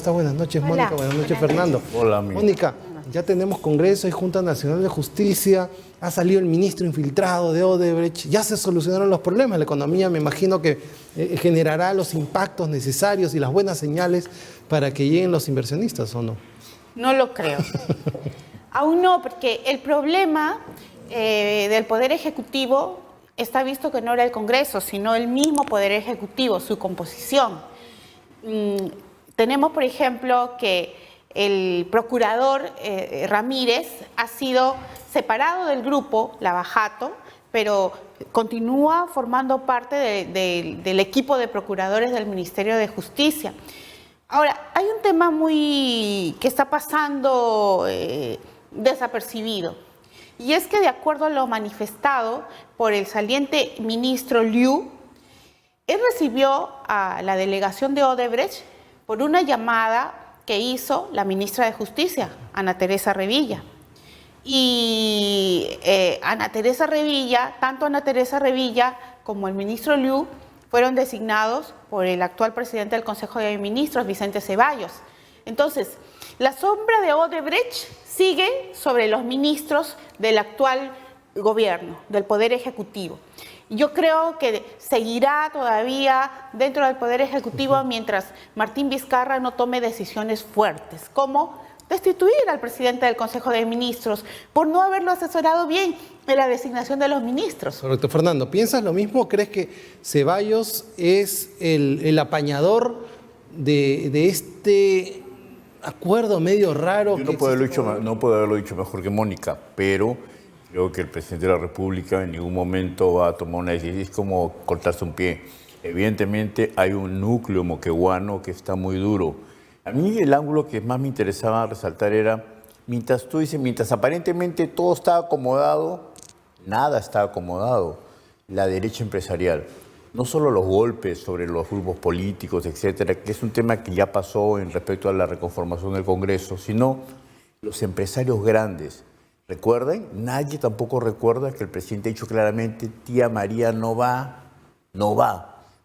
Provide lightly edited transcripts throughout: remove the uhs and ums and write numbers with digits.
Buenas noches, Hola. Mónica. Buenas noches, Fernando. Hola, amigo. Mónica, ya tenemos Congreso y Junta Nacional de Justicia. Ha salido el ministro infiltrado de Odebrecht. Ya se solucionaron los problemas. La economía, me imagino que generará los impactos necesarios y las buenas señales para que lleguen los inversionistas, ¿o no? No lo creo. Aún no, porque el problema del Poder Ejecutivo está visto que no era el Congreso, sino el mismo Poder Ejecutivo, su composición. Tenemos, por ejemplo, que el procurador Ramírez ha sido separado del grupo Lavajato, pero continúa formando parte del equipo de procuradores del Ministerio de Justicia. Ahora, hay un tema que está pasando desapercibido, y es que de acuerdo a lo manifestado por el saliente ministro Liu, él recibió a la delegación de Odebrecht por una llamada que hizo la ministra de Justicia, Ana Teresa Revilla. Y tanto Ana Teresa Revilla como el ministro Liu fueron designados por el actual presidente del Consejo de Ministros, Vicente Ceballos. Entonces, la sombra de Odebrecht sigue sobre los ministros del actual gobierno, del Poder Ejecutivo. Yo creo que seguirá todavía dentro del Poder Ejecutivo mientras Martín Vizcarra no tome decisiones fuertes, como destituir al presidente del Consejo de Ministros por no haberlo asesorado bien en la designación de los ministros. Correcto. Fernando, ¿piensas lo mismo? ¿Crees que Ceballos es el apañador de este acuerdo medio raro? Yo no puedo haberlo dicho mejor que Mónica, pero creo que el presidente de la República en ningún momento va a tomar una decisión. Es como cortarse un pie. Evidentemente hay un núcleo moqueguano que está muy duro. A mí el ángulo que más me interesaba resaltar era, mientras tú dices, mientras aparentemente todo está acomodado, nada está acomodado. La derecha empresarial, no solo los golpes sobre los grupos políticos, etcétera, que es un tema que ya pasó en respecto a la reconformación del Congreso, sino los empresarios grandes. Recuerden, nadie tampoco recuerda que el presidente ha dicho claramente, tía María no va.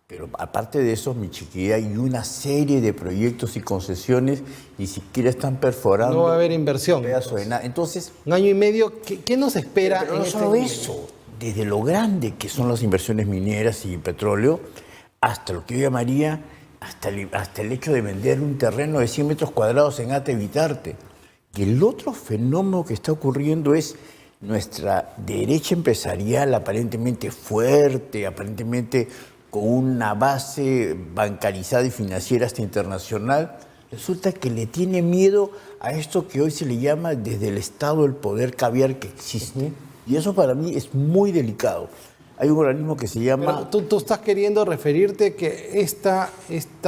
Pero aparte de eso, mi chiquilla, hay una serie de proyectos y concesiones ni siquiera están perforando. No va a haber inversión. Un pedazo de nada. Entonces, un año y medio, ¿qué nos espera? pero no solo eso, desde lo grande que son las inversiones mineras y petróleo, hasta lo que yo llamaría, hasta el hecho de vender un terreno de 100 metros cuadrados en Ate Vitarte. Y el otro fenómeno que está ocurriendo es nuestra derecha empresarial aparentemente fuerte, aparentemente con una base bancarizada y financiera hasta internacional, resulta que le tiene miedo a esto que hoy se le llama desde el Estado el poder caviar que existe. Y eso para mí es muy delicado. Hay un organismo que se llama... Pero tú estás queriendo referirte que esta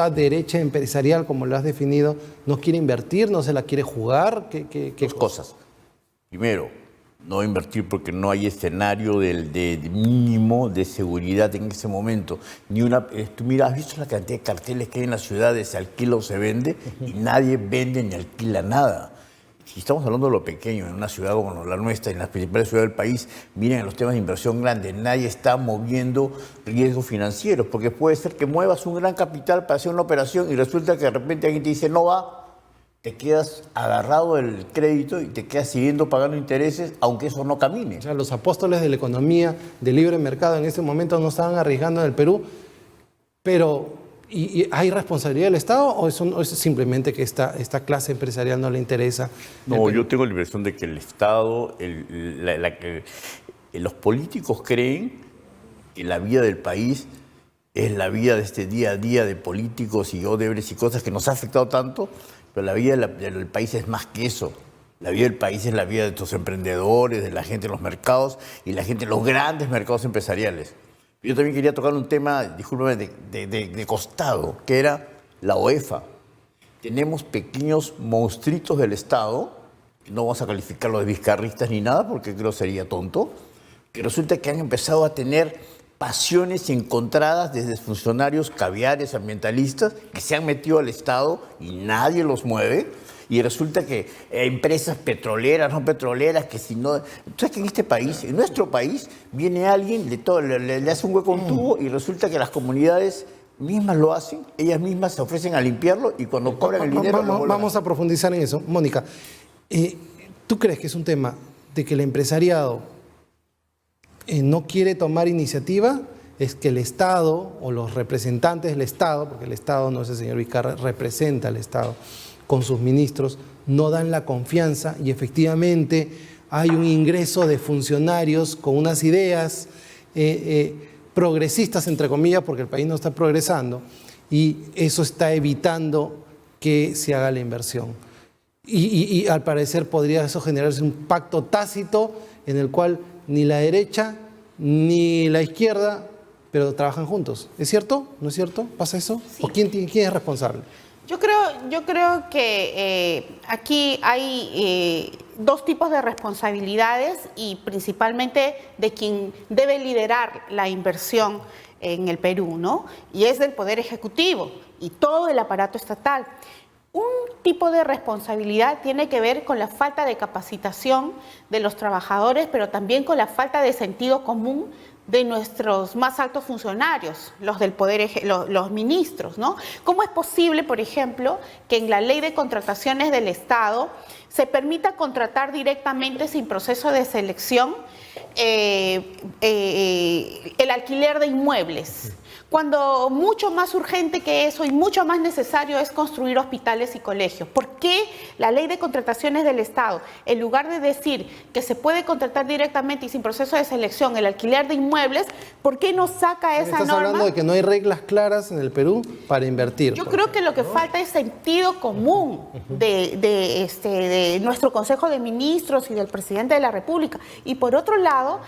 derecha empresarial, como lo has definido, no quiere invertir, no se la quiere jugar. ¿Qué Dos cosas. Primero, no invertir porque no hay escenario de mínimo de seguridad en ese momento. Tú mira, ¿has visto la cantidad de carteles que hay en las ciudades? Se alquila o se vende y nadie vende ni alquila nada. Si estamos hablando de lo pequeño, en una ciudad como la nuestra, en las principales ciudades del país, miren los temas de inversión grande, nadie está moviendo riesgos financieros, porque puede ser que muevas un gran capital para hacer una operación y resulta que de repente alguien te dice no va, te quedas agarrado del crédito y te quedas siguiendo pagando intereses, aunque eso no camine. O sea, los apóstoles de la economía, del libre mercado, en ese momento no estaban arriesgando en el Perú, pero... ¿Y hay responsabilidad del Estado o es simplemente que esta clase empresarial no le interesa? No, yo tengo la impresión de que el Estado, los políticos creen que la vida del país es la vida de este día a día de políticos y Odebrecht y cosas que nos ha afectado tanto, pero la vida del país es más que eso. La vida del país es la vida de tus emprendedores, de la gente en los mercados y la gente en los grandes mercados empresariales. Yo también quería tocar un tema, discúlpame, de costado, que era la OEFA. Tenemos pequeños monstruitos del Estado, no vamos a calificarlos de vizcarristas ni nada, porque creo sería tonto, que resulta que han empezado a tener pasiones encontradas desde funcionarios caviares, ambientalistas, que se han metido al Estado y nadie los mueve. Y resulta que empresas petroleras, no petroleras, que si no... ¿Sabes que en este país, en nuestro país, viene alguien, le hace un hueco a un tubo y resulta que las comunidades mismas lo hacen, ellas mismas se ofrecen a limpiarlo y cuando cobran el dinero... Vamos a profundizar en eso. Mónica, ¿tú crees que es un tema de que el empresariado no quiere tomar iniciativa? ¿Es que el Estado o los representantes del Estado, porque el Estado, no es el señor Vizcarra, representa al Estado con sus ministros, no dan la confianza y efectivamente hay un ingreso de funcionarios con unas ideas progresistas, entre comillas, porque el país no está progresando, y eso está evitando que se haga la inversión? Y al parecer podría eso generarse un pacto tácito en el cual ni la derecha ni la izquierda, pero trabajan juntos. ¿Es cierto? ¿No es cierto? ¿Pasa eso? Sí. ¿O quién es responsable? Yo creo que aquí hay dos tipos de responsabilidades y principalmente de quien debe liderar la inversión en el Perú, ¿no? Y es del Poder Ejecutivo y todo el aparato estatal. Un tipo de responsabilidad tiene que ver con la falta de capacitación de los trabajadores, pero también con la falta de sentido común de nuestros más altos funcionarios, los del poder, los ministros, ¿no? ¿Cómo es posible, por ejemplo, que en la ley de contrataciones del Estado se permita contratar directamente sin proceso de selección el alquiler de inmuebles, cuando mucho más urgente que eso y mucho más necesario es construir hospitales y colegios? ¿Por qué la ley de contrataciones del Estado, en lugar de decir que se puede contratar directamente y sin proceso de selección el alquiler de inmuebles, por qué no saca esa norma? Estás hablando de que no hay reglas claras en el Perú para invertir. Yo creo que lo que falta es sentido común de nuestro Consejo de Ministros y del Presidente de la República. Y por otro lado,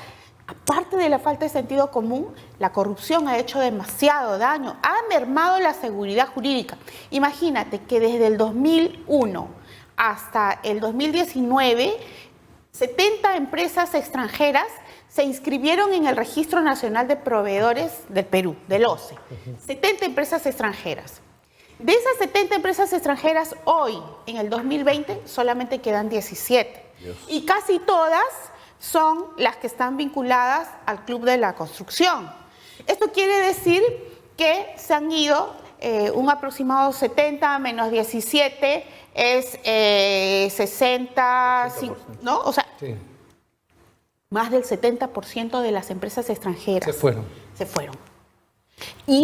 aparte de la falta de sentido común, la corrupción ha hecho demasiado daño, ha mermado la seguridad jurídica. Imagínate que desde el 2001 hasta el 2019, 70 empresas extranjeras se inscribieron en el Registro Nacional de Proveedores del Perú, del OCE. 70 empresas extranjeras. De esas 70 empresas extranjeras, hoy, en el 2020, solamente quedan 17. Dios. Y casi todas son las que están vinculadas al Club de la Construcción. Esto quiere decir que se han ido un aproximado 70 menos 17 es 60, 5, ¿no? O sea, sí, más del 70% de las empresas extranjeras se fueron. Se fueron. Y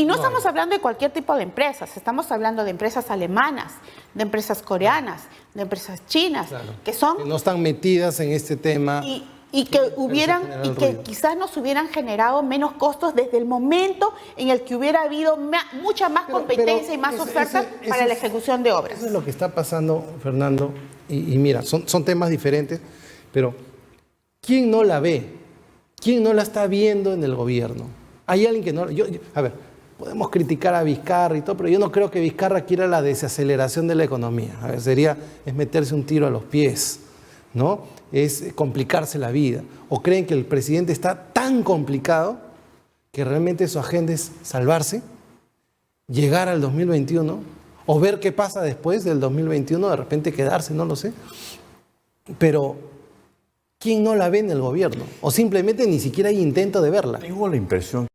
no estamos hablando de cualquier tipo de empresas, estamos hablando de empresas alemanas, de empresas coreanas, de empresas chinas, claro, que no están metidas en este tema. Y que quizás nos hubieran generado menos costos desde el momento en el que hubiera habido mucha más competencia y más oferta para la ejecución de obras. Eso es lo que está pasando, Fernando, y mira, son temas diferentes, pero ¿quién no la ve? ¿Quién no la está viendo en el gobierno? Hay alguien que no... a ver, podemos criticar a Vizcarra y todo, pero yo no creo que Vizcarra quiera la desaceleración de la economía. A ver, es meterse un tiro a los pies, ¿no? Es complicarse la vida. ¿O creen que el presidente está tan complicado que realmente su agenda es salvarse, llegar al 2021, o ver qué pasa después del 2021, de repente quedarse, no lo sé? Pero ¿quién no la ve en el gobierno? O simplemente ni siquiera hay intento de verla. Tengo la impresión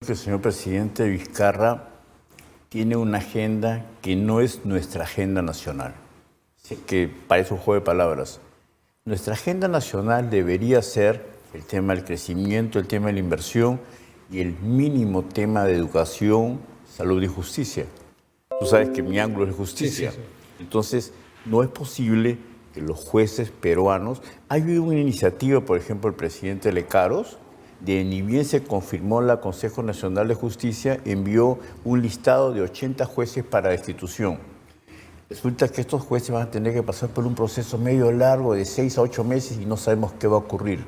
que el señor presidente Vizcarra tiene una agenda que no es nuestra agenda nacional. Así que parece un juego de palabras. Nuestra agenda nacional debería ser el tema del crecimiento, el tema de la inversión y el mínimo tema de educación, salud y justicia. Tú sabes que mi ángulo es justicia. Sí. Entonces, no es posible que los jueces peruanos... Hay una iniciativa, por ejemplo, el presidente Lecaros, de ni bien se confirmó la Consejo Nacional de Justicia, envió un listado de 80 jueces para destitución. Resulta que estos jueces van a tener que pasar por un proceso medio largo de 6 a 8 meses y no sabemos qué va a ocurrir.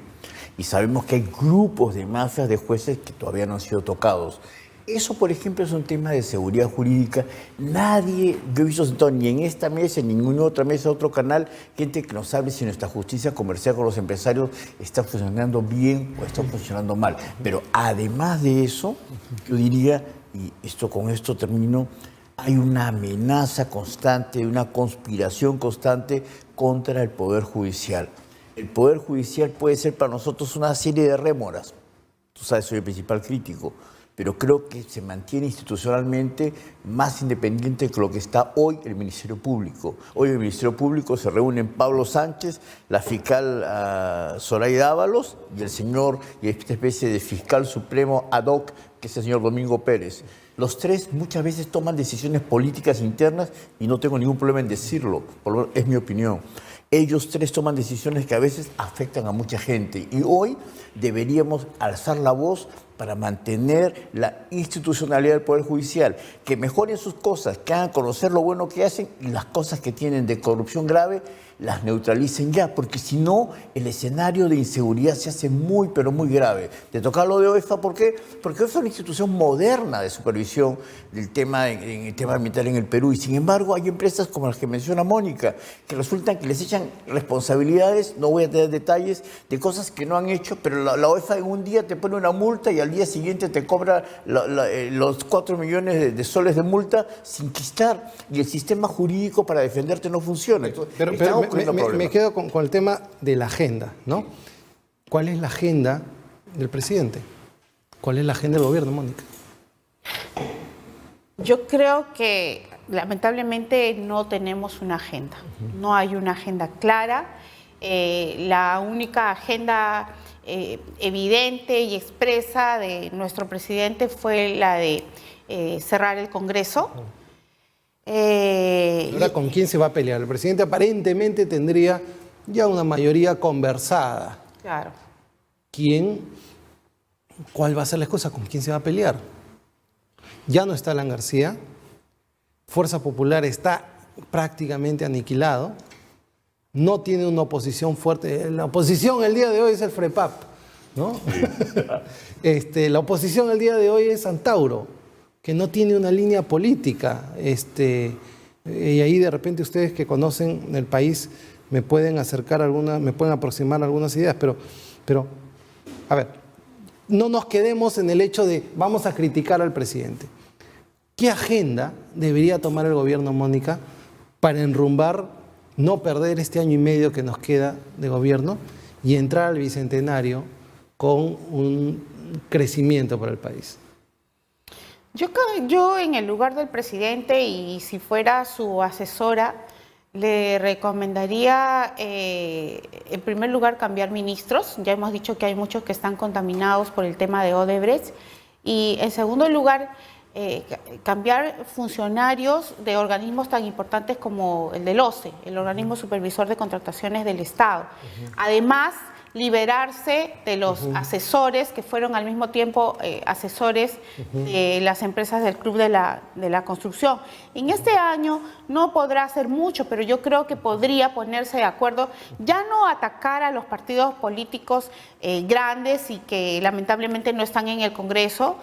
Y sabemos que hay grupos de mafias de jueces que todavía no han sido tocados. Eso, por ejemplo, es un tema de seguridad jurídica. Nadie, yo he visto sentado ni en esta mesa, ni en ninguna otra mesa, otro canal, gente que nos hable si nuestra justicia comercial con los empresarios está funcionando bien o está funcionando mal. Pero además de eso, yo diría, y con esto termino, hay una amenaza constante, una conspiración constante contra el Poder Judicial. El Poder Judicial puede ser para nosotros una serie de rémoras. Tú sabes, soy el principal crítico, pero creo que se mantiene institucionalmente más independiente que lo que está hoy el Ministerio Público. Hoy el Ministerio Público se reúnen Pablo Sánchez, la fiscal Zoraida Ábalos y el señor, y esta especie de fiscal supremo ad hoc, que es el señor Domingo Pérez. Los tres muchas veces toman decisiones políticas internas y no tengo ningún problema en decirlo, es mi opinión. Ellos tres toman decisiones que a veces afectan a mucha gente y hoy deberíamos alzar la voz para mantener la institucionalidad del Poder Judicial, que mejoren sus cosas, que hagan conocer lo bueno que hacen y las cosas que tienen de corrupción grave las neutralicen ya, porque si no, el escenario de inseguridad se hace muy, pero muy grave. Te toca lo de OEFA, ¿por qué? Porque OEFA es una institución moderna de supervisión del tema, en el tema ambiental en el Perú, y sin embargo hay empresas como las que menciona Mónica, que resultan que les echan responsabilidades, no voy a tener detalles, de cosas que no han hecho, pero la OEFA en un día te pone una multa y al día siguiente te cobra los 4 millones de soles de multa sin quistar, y el sistema jurídico para defenderte no funciona. Entonces, me quedo con el tema de la agenda, ¿no? ¿Cuál es la agenda del presidente? ¿Cuál es la agenda del gobierno, Mónica? Yo creo que lamentablemente no tenemos una agenda. No hay una agenda clara. La única agenda evidente y expresa de nuestro presidente fue la de cerrar el Congreso. Ahora, ¿con quién se va a pelear? El presidente aparentemente tendría ya una mayoría conversada. Claro. ¿Cuál va a ser la excusa? ¿Con quién se va a pelear? Ya no está Alan García. Fuerza Popular está prácticamente aniquilado. No tiene una oposición fuerte. La oposición el día de hoy es el FREPAP, ¿no? La oposición el día de hoy es Antauro, que no tiene una línea política. Y ahí de repente ustedes que conocen el país me pueden aproximar algunas ideas, pero a ver, no nos quedemos en el hecho de vamos a criticar al presidente. ¿Qué agenda debería tomar el gobierno, Mónica, para enrumbar, no perder este año y medio que nos queda de gobierno y entrar al bicentenario con un crecimiento para el país? Yo en el lugar del presidente y si fuera su asesora, le recomendaría en primer lugar cambiar ministros. Ya hemos dicho que hay muchos que están contaminados por el tema de Odebrecht. Y en segundo lugar, cambiar funcionarios de organismos tan importantes como el del OCE, el Organismo Supervisor de Contrataciones del Estado. Además, liberarse de los asesores que fueron al mismo tiempo asesores de las empresas del Club de la Construcción. En este año no podrá hacer mucho, pero yo creo que podría ponerse de acuerdo, ya no atacar a los partidos políticos grandes y que lamentablemente no están en el Congreso,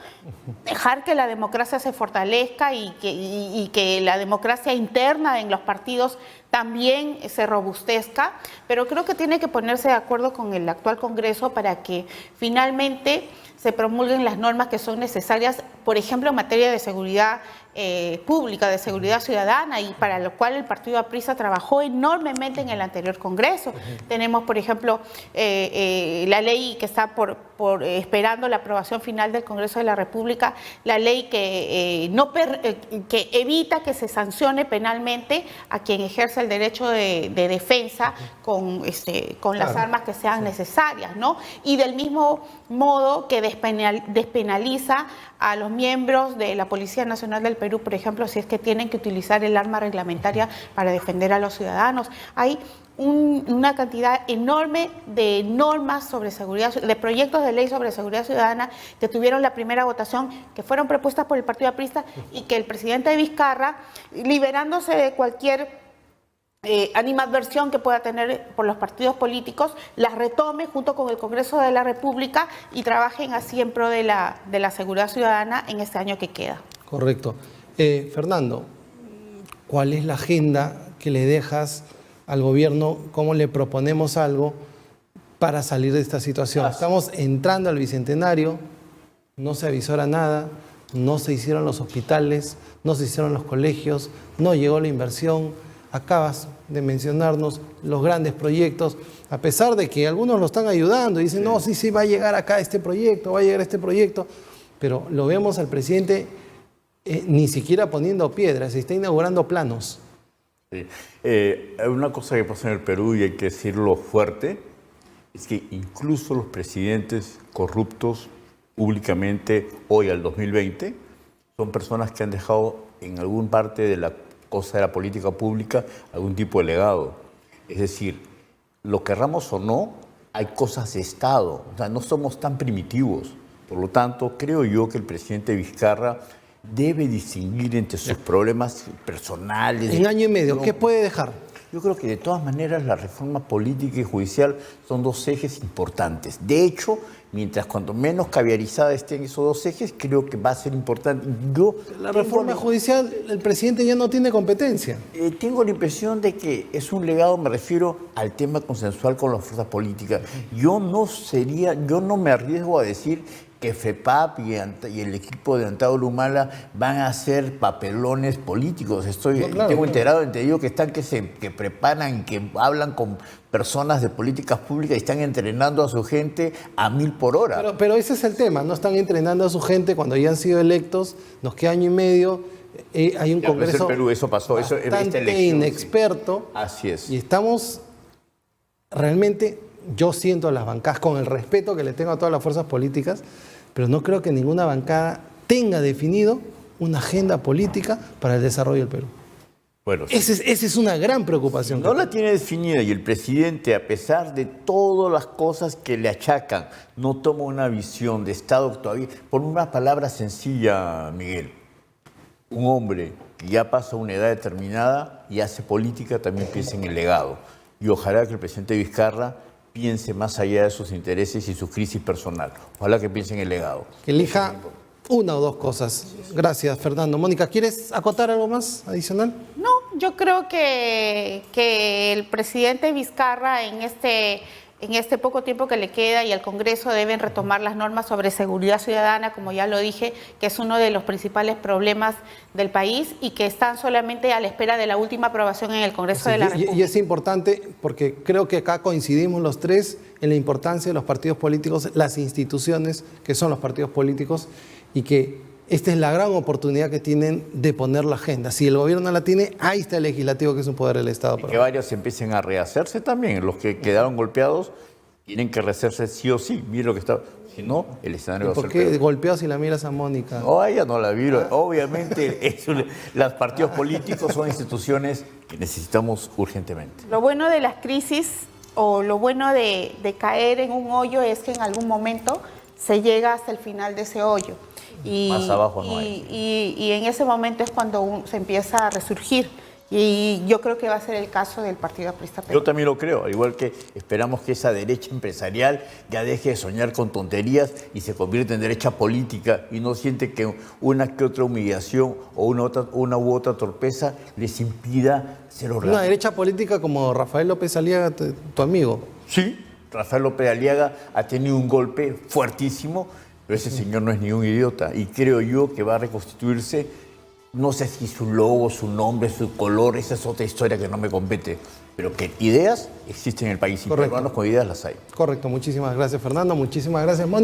dejar que la democracia se fortalezca y que la democracia interna en los partidos también se robustezca, pero creo que tiene que ponerse de acuerdo con el actual Congreso para que finalmente se promulguen las normas que son necesarias, por ejemplo, en materia de seguridad pública, de seguridad ciudadana, y para lo cual el Partido Aprisa trabajó enormemente en el anterior Congreso. Tenemos, por ejemplo, la ley que está esperando la aprobación final del Congreso de la República, la ley que evita que se sancione penalmente a quien ejerce el derecho de defensa con las armas que sean necesarias, ¿no? Y del mismo modo que despenaliza a los miembros de la Policía Nacional del Perú, por ejemplo, si es que tienen que utilizar el arma reglamentaria para defender a los ciudadanos. Hay una cantidad enorme de normas sobre seguridad, de proyectos de ley sobre seguridad ciudadana que tuvieron la primera votación, que fueron propuestas por el Partido Aprista y que el presidente Vizcarra, liberándose de cualquier animadversión que pueda tener por los partidos políticos, las retome junto con el Congreso de la República y trabajen así en pro de la seguridad ciudadana en este año que queda. Correcto. Fernando, ¿cuál es la agenda que le dejas al gobierno? ¿Cómo le proponemos algo para salir de esta situación? Estamos entrando al bicentenario, no se avisora nada, no se hicieron los hospitales, no se hicieron los colegios, no llegó la inversión. acabas de mencionarnos los grandes proyectos, a pesar de que algunos lo están ayudando y dicen, no, sí, va a llegar acá este proyecto, va a llegar este proyecto, pero lo vemos al presidente ni siquiera poniendo piedras, se está inaugurando planos. Sí. Hay una cosa que pasa en el Perú y hay que decirlo fuerte, es que incluso los presidentes corruptos públicamente hoy al 2020 son personas que han dejado en alguna parte de la cosa de la política pública algún tipo de legado. Es decir, lo querramos o no, hay cosas de Estado, o sea, no somos tan primitivos. Por lo tanto, creo yo que el presidente Vizcarra debe distinguir entre sus problemas personales. En año y medio, ¿qué puede dejar? Yo creo que de todas maneras la reforma política y judicial son dos ejes importantes. De hecho, mientras cuanto menos caviarizada estén esos dos ejes, creo que va a ser importante. La reforma judicial, el presidente ya no tiene competencia. Tengo la impresión de que es un legado, me refiero al tema consensual con las fuerzas políticas. Yo no me arriesgo a decir que FEPAP y el equipo de Antauro Humala van a hacer papelones políticos. Tengo entendido que están que preparan, que hablan con personas de políticas públicas y están entrenando a su gente a 1000 por hora. Pero ese es el tema, no están entrenando a su gente cuando ya han sido electos, nos queda año y medio, hay un Congreso en Perú, eso pasó, bastante inexperto. Sí. Así es. Y estamos realmente, yo siento a las bancadas, con el respeto que le tengo a todas las fuerzas políticas, pero no creo que ninguna bancada tenga definido una agenda política para el desarrollo del Perú. Bueno, sí. Esa es una gran preocupación. No la tiene definida y el presidente, a pesar de todas las cosas que le achacan, no toma una visión de Estado todavía. Por una palabra sencilla, Miguel, un hombre que ya pasa una edad determinada y hace política también piensa en el legado. Y ojalá que el presidente Vizcarra piense más allá de sus intereses y su crisis personal. Ojalá que piense en el legado. Que elija una o dos cosas. Gracias, Fernando. Mónica, ¿quieres acotar algo más adicional? No, yo creo que el presidente Vizcarra en este poco tiempo que le queda y el Congreso deben retomar las normas sobre seguridad ciudadana, como ya lo dije, que es uno de los principales problemas del país y que están solamente a la espera de la última aprobación en el Congreso de la República. Y es importante porque creo que acá coincidimos los tres en la importancia de los partidos políticos, las instituciones que son los partidos políticos y que esta es la gran oportunidad que tienen de poner la agenda. Si el gobierno no la tiene, ahí está el legislativo, que es un poder del Estado. Y que varios empiecen a rehacerse también. Los que quedaron golpeados tienen que rehacerse sí o sí. Mira lo que está. Si no, el escenario va a ser peor. ¿Por qué golpeado si la miras a Mónica? No, ella no la vio. Obviamente, los partidos políticos son instituciones que necesitamos urgentemente. Lo bueno de las crisis o lo bueno de caer en un hoyo es que en algún momento se llega hasta el final de ese hoyo. Más abajo no hay. Y en ese momento es cuando se empieza a resurgir. Y yo creo que va a ser el caso del Partido Aprista Perú. Yo también lo creo, al igual que esperamos que esa derecha empresarial ya deje de soñar con tonterías y se convierta en derecha política y no siente que una que otra humillación o una u otra torpeza les impida ser orgánicos. Una derecha política como Rafael López Aliaga, tu amigo. Sí, Rafael López Aliaga ha tenido un golpe fuertísimo, pero ese señor no es ningún idiota y creo yo que va a reconstituirse. No sé si su logo, su nombre, su color, esa es otra historia que no me compete, pero que ideas existen en el país y peruanos con ideas las hay. Correcto, muchísimas gracias, Fernando, muchísimas gracias, Mónica.